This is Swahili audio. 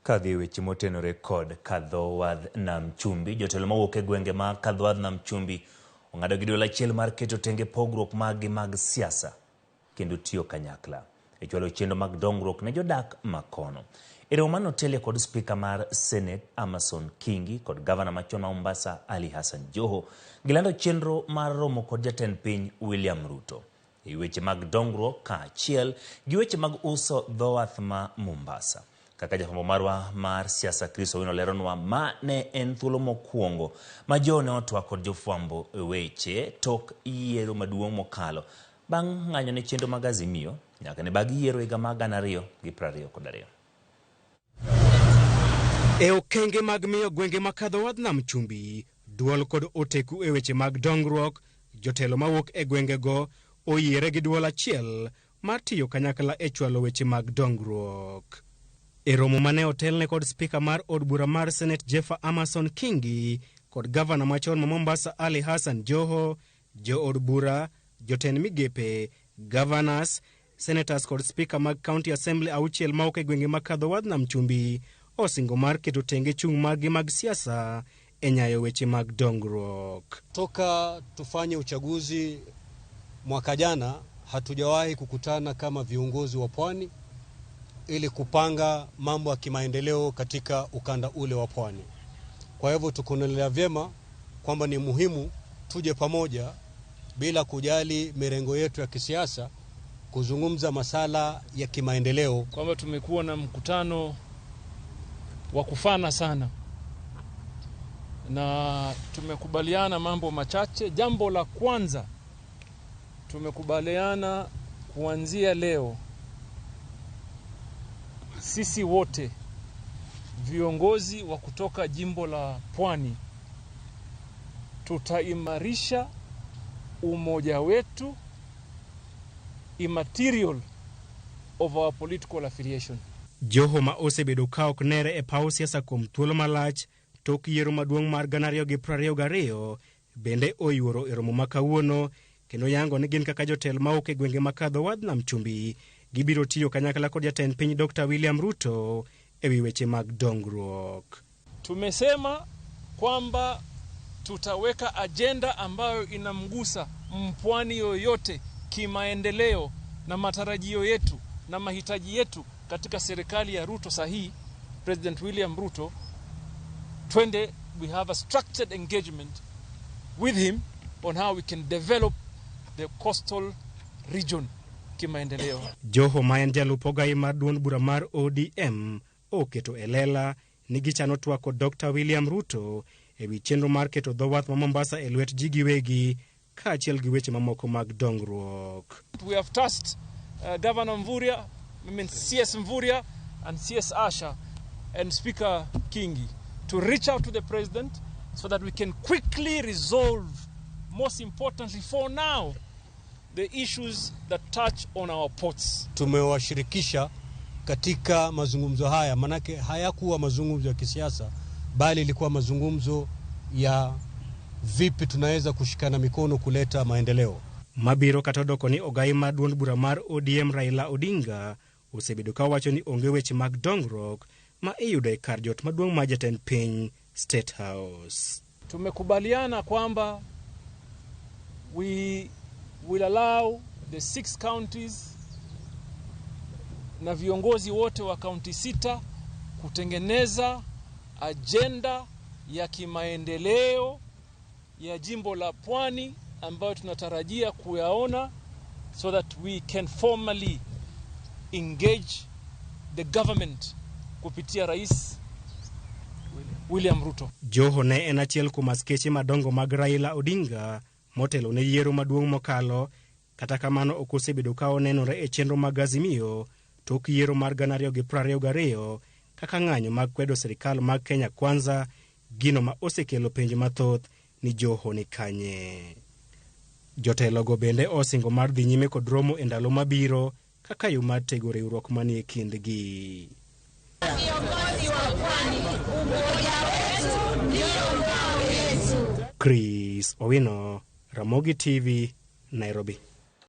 Kadhi weche motenore kod kadho wadh nam chumbi. Jotelo mawuok e gwenge ma kadho wadh nam chumbi ong'ado gido achiel mar keto tenge pogruok mag siasa kendo tiyo kanyakla e chwalo chenro mag dongruok ne jodak makono. Romo mane otelie kod spika mar Senate Amason Kingi kod gavana machon ma Mombasa Ali Hassan Joho gilando chenro mar romo kod jatend piny William Ruto e weche mag dongruok kaachiel gi weche mag uso dho wath ma Mombasa. Kaka jafwambo marwa mar siasa Chris Owinjore leronwa ma ne en thuolo mokwongo ma Joho ne otwa kod jofwambo weche tok yiero maduong' mokalo bang' ng'anyo ne chenro mag Azimio nyaka ne bag yiero higa mag 2022. E okenge mag miyo gwenge makadho wadh nam chumbi duol kod oteku e weche mag dongruok, jotelo mawuok e gwengego oyiere gi duol achiel mar tiyo kanyakla e chwalo weche mag dongruok. E romo mane otelne kod spika mar od bura mar Senate Amason Kingi kod gavana machon ma Mombasa Ali Hassan Joho, jo od bura, jotend migepe, governors, senators kod spika mag county assembly auchiel mawuok e gwenge makadho wadh nam chumbi osingo mar keto tenge chung' maggi mag siasa e nyayo weche mag dongruok. Toka tufanye uchaguzi mwaka jana hatujawahi kukutana kama viongozi wa pwani ili kupanga mambo ya kimaendeleo katika ukanda ule wa pwani. Kwa hivyo tukonelea vyema kwamba ni muhimu tuje pamoja bila kujali mirengo yetu ya kisiasa kuzungumza masala ya kimaendeleo. Kwamba tumekuwa na mkutano wa kufana sana na tumekubaliana mambo machache. Jambo la kwanza, tumekubaliana kuanzia leo sisi wote viongozi wa kutoka jimbo la Pwani tutaimarisha umoja wetu immaterial of our political affiliation. Joho ma osebedo ka ok nere e paw siasa kuom thuolo malach tok yiero maduong' mar 2022 bende oyuoro e romo ma kawuono kendo yango ni gin kaka jotelo mawuok e gwenge makadho wadh nam chumbi gibiro tiyo kanyakla kod jatend piny Dr. William Ruto e wi weche mag dongruok. Tumesema kwamba tutaweka agenda ambayo inamgusa mpwani yoyote kimaendeleo na matarajio yetu na mahitaji yetu katika serikali ya Ruto sahihi, President William Ruto. We have a structured engagement with him on how we can develop the coastal region kimaendeleo. Joho maen jalupo gai mar duond bura mar ODM oketo elela ni gichano twako Dr. William Ruto e wi chenro mar keto dho wath ma Mombasa e lwet ji giwegi kaachiel gi weche mamoko mag dongruok. We have tasked Governor Mvurya, CS Mvurya and CS Asha and Speaker Kingi to reach out to the President so that we can quickly resolve, most importantly for now, the issues that touch on our ports. Tumewashirikisha katika mazungumzo haya, manake hayakuwa mazungumzo ya kisiasa bali ilikuwa mazungumzo ya vipi tunaweza kushikana mikono kuleta maendeleo. Mabiro katodoko ni ogai mar duond bura mar ODM Raila Odinga osebedo ka wacho ni onge weche mag dongruok ma iyudo e kar jot maduong' ma jatend piny State House. Tumekubaliana kwamba we will allow the 6 counties na viongozi wote wa kaunti 6 kutengeneza agenda ya kimaendeleo ya jimbo la Pwani ambayo tunatarajia kuyaona so that we can formally engage the government kupitia Rais William Ruto. Joho ne en achiel kuom askeche madongo mag Raila Odinga motelo ne yiero maduong' mokalo, kata kamano ok osebedo ka onenore e chenro mag Azimio tok yiero mar 2022 kaka ng'anyo mag kwedo sirikal mag Kenya Kwanza, gino ma osekelo penjo mathoth ni Joho ni kanye. Jotelogo bende osingo mar dhi nyime kod romo e ndalo mabiro kaka yo mar tego riwruok manie kindgi. Chris Owinjore, Ramogi TV, Nairobi.